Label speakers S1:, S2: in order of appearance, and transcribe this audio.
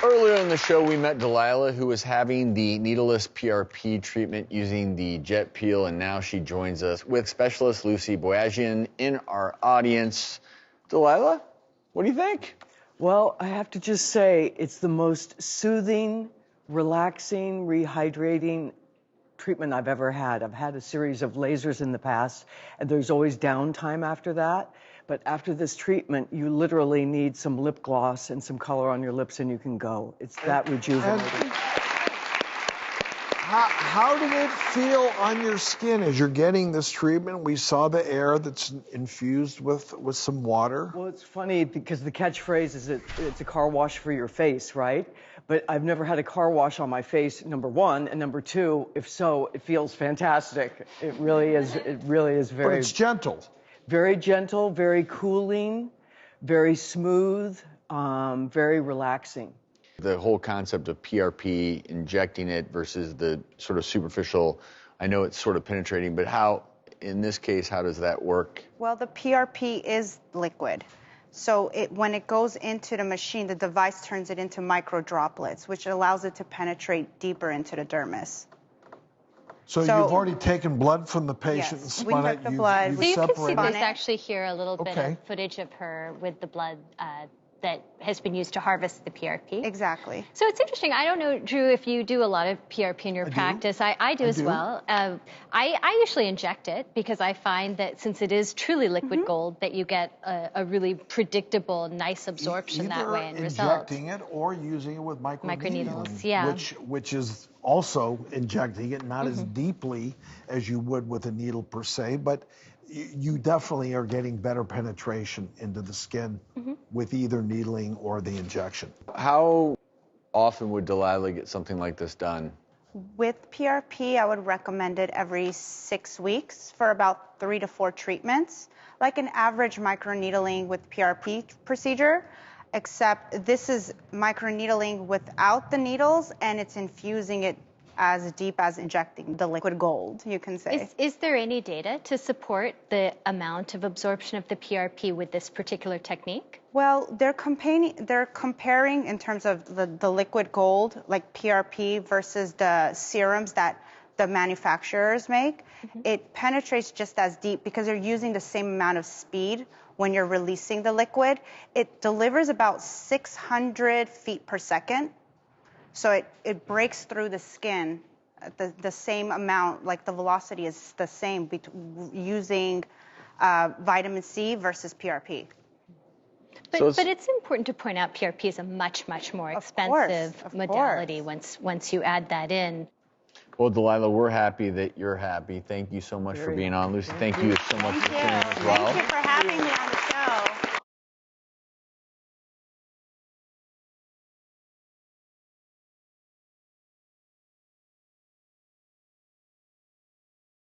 S1: Earlier in the show, we met Delilah, who was having the Needleless PRP treatment using the jet peel, and now she joins us with specialist Lucy Boyadzhian in our audience. Delilah, what do you think?
S2: Well, I have to just say, it's the most soothing, relaxing, rehydrating treatment I've ever had. I've had a series of lasers in the past, and there's always downtime after that. But after this treatment, you literally need some lip gloss and some color on your lips, and you can go. It's that rejuvenating.
S3: How did it feel on your skin as you're getting this treatment? We saw the air that's infused with some water.
S2: Well, it's funny because the catchphrase is it's a car wash for your face, right? But I've never had a car wash on my face, number one, and number two, if so, it feels fantastic. It really is very...
S3: But it's gentle.
S2: Very gentle, very cooling, very smooth, very relaxing.
S1: The whole concept of PRP, injecting it versus the sort of superficial, I know it's sort of penetrating, but how, in this case, how does that work?
S4: Well, the PRP is liquid. So when it goes into the machine, the device turns it into microdroplets, which allows it to penetrate deeper into the dermis.
S3: So you've already taken blood from the patient and
S4: Yes,
S3: spun
S4: we
S3: it.
S4: took the blood.
S5: So you can see
S4: separated
S5: there's
S4: it.
S5: actually here a little bit of footage of her with the blood that has been used to harvest the PRP.
S4: Exactly.
S5: So it's interesting. I don't know, Drew, if you do a lot of PRP in your practice. I do as well. I usually inject it because I find that since it is truly liquid gold, that you get a really predictable, nice absorption that way and result.
S3: Injecting it or using it with
S5: microneedles, yeah.
S3: Which is also injecting it, not as deeply as you would with a needle per se, but you definitely are getting better penetration into the skin with either needling or the injection.
S1: How often would Delilah get something like this done?
S4: With PRP, I would recommend it every 6 weeks for about 3 to 4 treatments, like an average microneedling with PRP procedure, except this is microneedling without the needles, and it's infusing it as deep as injecting the liquid gold, you can say.
S5: Is there any data to support the amount of absorption of the PRP with this particular technique?
S4: Well, they're comparing in terms of the liquid gold, like PRP, versus the serums that the manufacturers make. It penetrates just as deep because they're using the same amount of speed when you're releasing the liquid. It delivers about 600 feet per second. So it breaks through the skin the same amount, like the velocity is the same using vitamin C versus PRP.
S5: But it's important to point out PRP is a much, much more expensive modality once you add that in.
S1: Well, Delilah, we're happy that you're happy. Thank you so much for being on. Lucy, thank you so much for sharing as well.
S4: Thank you for having me on the show.